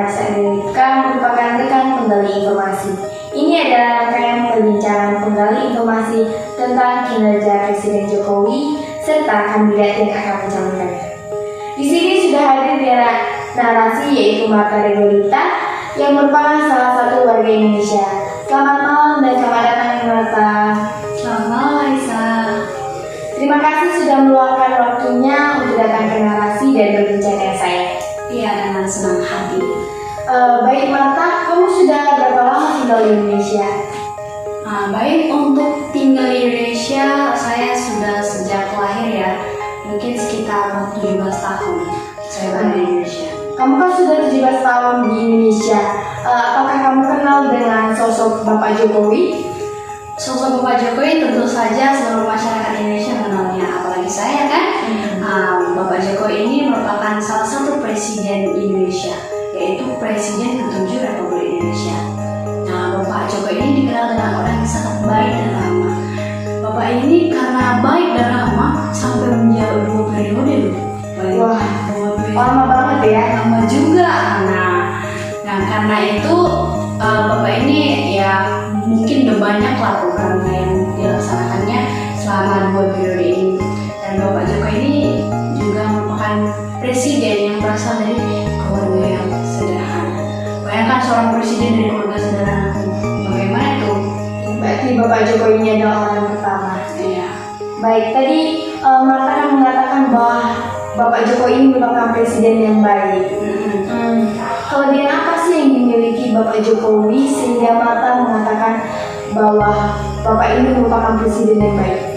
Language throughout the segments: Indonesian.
Paris Amerika merupakan rekan penggali informasi. Ini adalah rangkaian perbincangan penggali informasi tentang kinerja Presiden Jokowi serta kandidat yang akan mencalonkan. Di sini sudah hadir narasi yaitu Marta Regolita yang merupakan salah satu warga Indonesia. Selamat malam dan selamat datang Marta. Selamat malam Aisyah. Terima kasih sudah meluangkan waktunya untuk datang ke narasi dan berbincang dengan saya. Iya, dengan senang hati. Baik Marta, kamu sudah berapa lama tinggal di Indonesia? Baik, untuk tinggal di Indonesia saya sudah sejak lahir ya. Mungkin sekitar 17 tahun saya berada di Indonesia. Kamu kan sudah 17 tahun di Indonesia. Apakah kamu kenal dengan sosok Bapak Jokowi? Sosok Bapak Jokowi tentu saja seluruh masyarakat Indonesia mengenalnya, apalagi saya kan. Bapak Jokowi ini merupakan salah satu presiden Indonesia, yaitu Presiden ke-7 Republik Indonesia. Bapak Jokowi ini dikenal dengan orang yang sangat baik dan ramah. Bapak ini karena baik dan ramah sampai menjawab 2 periode loh. Wah, lama banget ya. Lama juga. Nah karena itu Bapak ini ya mungkin udah banyak lah program yang dilaksanakannya selama 2 periode ini. Dan Bapak Jokowi ini juga merupakan presiden yang berasal dari keluarga yang sederhana. Bayangkan seorang presiden dari keluarga sederhana, bagaimana itu? Berarti Bapak Jokowi ini adalah orang yang pertama. Iya. Baik, tadi Marta kan mengatakan bahwa Bapak Jokowi ini merupakan presiden yang baik. Kelebihan apa sih yang dimiliki Bapak Jokowi sehingga Marta mengatakan bahwa Bapak ini merupakan presiden yang baik?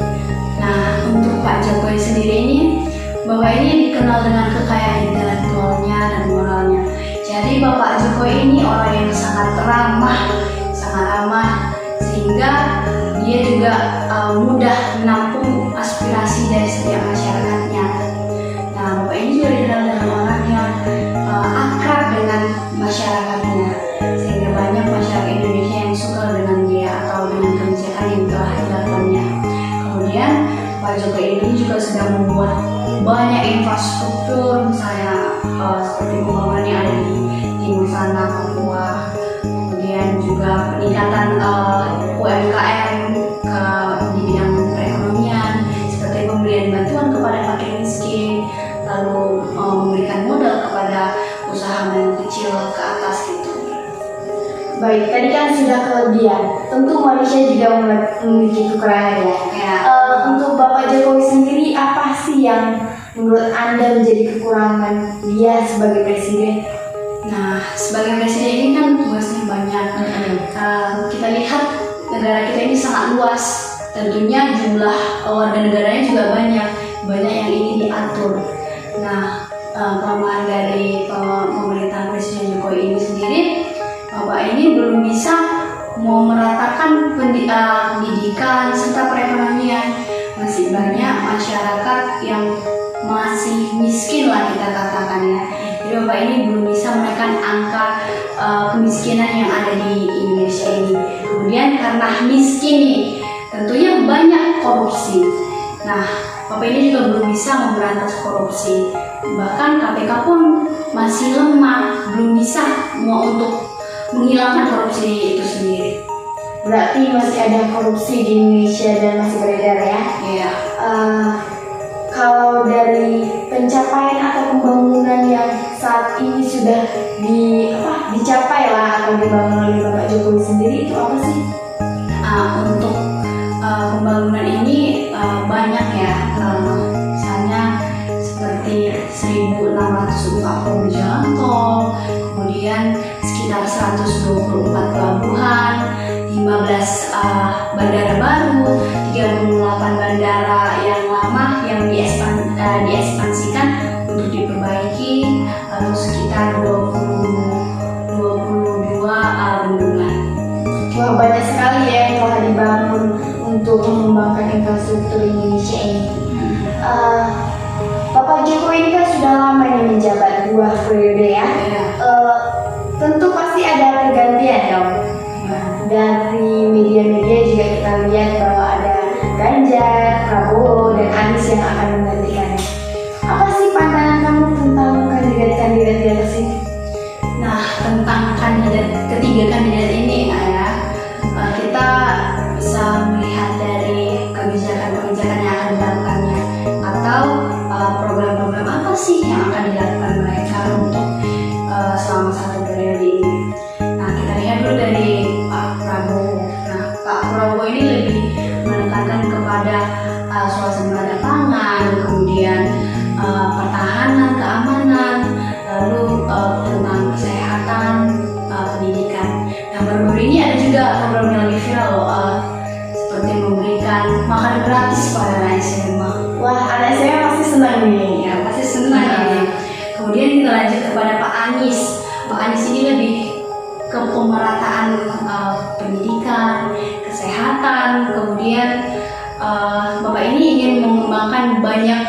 Nah, untuk Pak Jokowi sendiri ini, Bapak ini dikenal dengan kekayaan intelektualnya dan moralnya. Jadi Bapak Jokowi ini orang yang sangat ramah, sehingga dia juga mudah menampung aspirasi dari setiap masyarakatnya. Nah, Bapak ini juga dikenal dengan orang yang akrab dengan masyarakatnya, sehingga banyak masyarakat Indonesia yang suka dengan dia atau dengan kebijakan yang telah dilakukannya. Kemudian Pak Jokowi ini juga sedang membuat banyak infrastruktur, misalnya seperti pembangunan yang ada di Nusantara, Papua, kemudian juga peningkatan UMKM di bidang perekonomian, seperti pemberian bantuan kepada fakir miskin, lalu memberikan modal kepada usaha menengah kecil ke atas gitu. Baik, tadi kan sudah kelebihan. Tentu manusia juga memiliki kekurangan ya. Untuk Bapak Jokowi sendiri apa sih yang menurut Anda menjadi kekurangan dia sebagai presiden? Nah, sebagai presiden ini kan tugasnya banyak. Kita lihat negara kita ini sangat luas. Tentunya jumlah warga negaranya juga banyak yang ingin diatur. Nah, kelemahan dari pemerintahan Presiden Jokowi ini sendiri, Bapak ini belum bisa memeratakan pendidikan serta perekonomian. Masih banyak masyarakat yang masih miskin lah kita katakan ya. Jadi Bapak ini belum bisa menekan angka kemiskinan yang ada di Indonesia ini. Kemudian karena miskin nih, tentunya banyak korupsi. Nah, Bapak ini juga belum bisa memberantas korupsi. Bahkan KPK pun masih lemah, belum bisa untuk menghilangkan korupsi itu sendiri. Berarti masih ada korupsi di Indonesia dan masih beredar ya? Iya. Kalau dari pencapaian atau pembangunan yang saat ini sudah dicapai lah atau dibangun oleh Bapak Jokowi sendiri itu apa sih? Untuk pembangunan ini banyak ya, misalnya seperti 1.640 jalan tol, kemudian sekitar 124 pelabuhan, 15 bandara baru, 38 bandara yang lama yang diekspansikan untuk diperbaiki, lalu sekitar 22 bendungan. Wah, banyak sekali ya yang telah dibangun untuk mengembangkan infrastruktur Indonesia ini. Bapak Jokowi ini kan sudah lama nih menjabat 2 periode ya. Tentu pasti ada pergantian dong. Dari media-media juga kita lihat bahwa ada Ganjar, Prabowo, dan Anies yang akan menggantikannya. Apa sih pandangan kamu tentang kandidat-kandidat di atas ini? Nah, ketiga kandidat ini ya, kita bisa melihat dari kebijakan-kebijakan yang akan dilakukannya atau program-program apa sih yang akan dilakukan mereka untuk selama satu periode ini. Nah, kita lihat dulu dari Pak Prabowo. Nah, Pak Prabowo ini lebih menekankan kepada suasana pangan, kemudian pertahanan, keamanan, lalu tentang kesehatan, pendidikan. Nah, baru-baru ini ada juga program yang lagi viral loh, seperti memberikan makan gratis pada anak SMA. Wah, anak saya pasti senang nih. Ya, pasti senang ini. Kemudian kita lanjut kepada Pak Anies. Pak Anies ini lebih ke pemerataan pendidikan, kesehatan, kemudian Bapak ini ingin mengembangkan banyak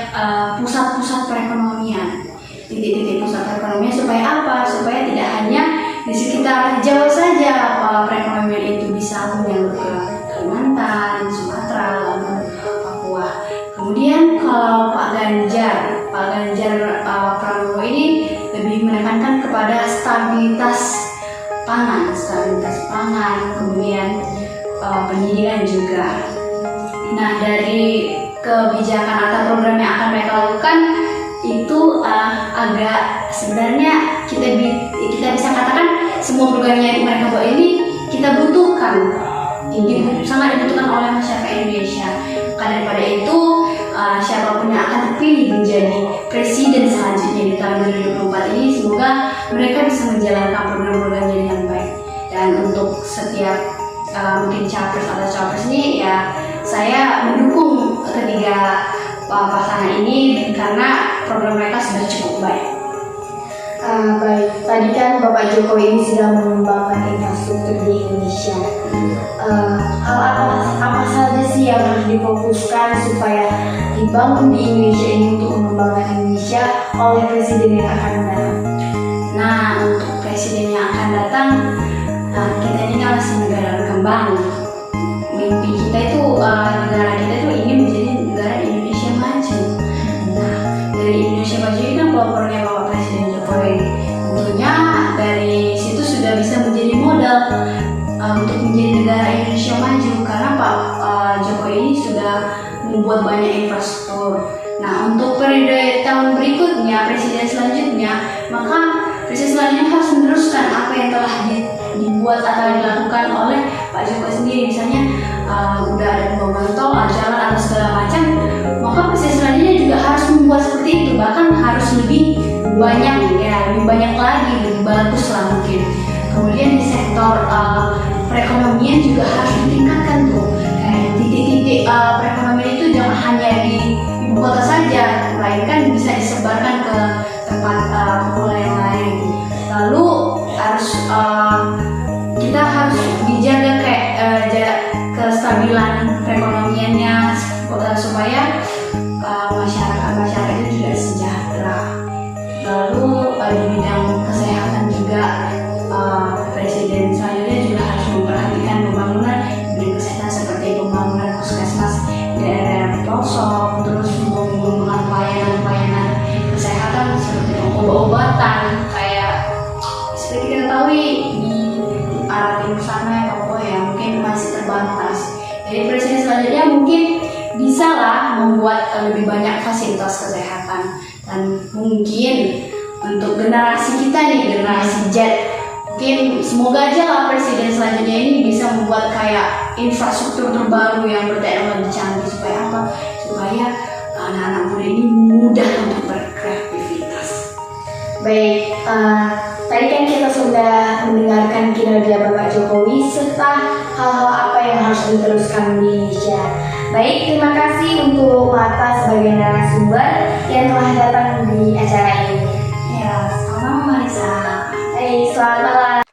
pusat-pusat perekonomian, titik-titik pusat perekonomian supaya apa? Supaya tidak hanya di sekitar Jawa saja perekonomian itu bisa menyalur ke Kalimantan, Sumatera, lalu Papua. Kemudian kalau Pak Ganjar Pranowo ini lebih menekankan kepada stabilitas pangan, kemudian pendidikan juga. Nah, dari kebijakan atau program yang akan mereka lakukan itu agak sebenarnya kita bisa katakan semua program yang mereka buat ini kita butuhkan, sangat dibutuhkan oleh masyarakat Indonesia. Karena daripada itu siapapun yang akan terpilih menjadi presiden selanjutnya di tahun 2024 ini, semoga mereka bisa menjalankan program-programnya dengan baik. Dan untuk setiap mungkin capres atau cawapres ini ya, saya mendukung ketiga pasangan ini karena program mereka sudah cukup baik. Baik, tadi kan Bapak Jokowi ini sedang mengembangkan infrastruktur di Indonesia. Hal apa saja sih yang harus difokuskan supaya dibangun di Indonesia ini untuk mengembangkan Indonesia oleh presiden yang akan datang? Nah, untuk presiden yang akan datang, kita ini kan masih negara berkembang. Mimpi kita itu negara kita itu ingin menjadi negara Indonesia maju. Nah, dari Indonesia maju ini kan pelapornya Bapak Presiden Jokowi. Tentunya dari situ sudah bisa menjadi modal untuk menjadi negara Indonesia maju karena Pak Jokowi ini sudah membuat banyak infrastruktur. Nah, untuk periode tahun berikutnya, presiden selanjutnya, maka presiden selanjutnya harus meneruskan apa yang telah dibuat atau dilakukan oleh Pak Jokowi sendiri. Misalnya udah ada pembangunan tol, jalan atau segala macam, maka presiden selanjutnya juga harus membuat seperti itu, bahkan harus lebih banyak lagi, lebih bagus lah mungkin. Kemudian di sektor perekonomian juga harus ditingkatkan tuh, kayak titik-titik perekonomian itu jangan hanya di ibu kota saja, melainkan bisa disebarkan ke tempat pulau yang lain. Lalu kita harus dijaga kayak kestabilan perekonomiannya supaya masyarakat itu juga sejahtera. Lalu di bidang kesehatan juga presiden selanjutnya juga harus memperhatikan pembangunan bidang kesehatan seperti pembangunan puskesmas di daerah pelosok, terus mengembangkan pelayanan kesehatan seperti obat-obatan kayak seperti kita tahu di arah timur sana Papua ya mungkin masih terbatas. Jadi presiden selanjutnya mungkin bisa lah membuat lebih banyak fasilitas kesehatan, dan mungkin untuk generasi kita nih, generasi Z, mungkin semoga aja lah presiden selanjutnya ini bisa membuat kayak infrastruktur terbaru yang berteknologi canggih supaya apa? Supaya anak-anak muda ini mudah untuk berkreativitas. Baik, tadi kan kita sudah mendengarkan kinerja Bapak Jokowi serta hal-hal apa yang harus diteruskan di Indonesia. Baik, terima kasih untuk Marta sebagai narasumber yang telah datang di acara ini. Ya, sama Marisa. Baik, selamat malam.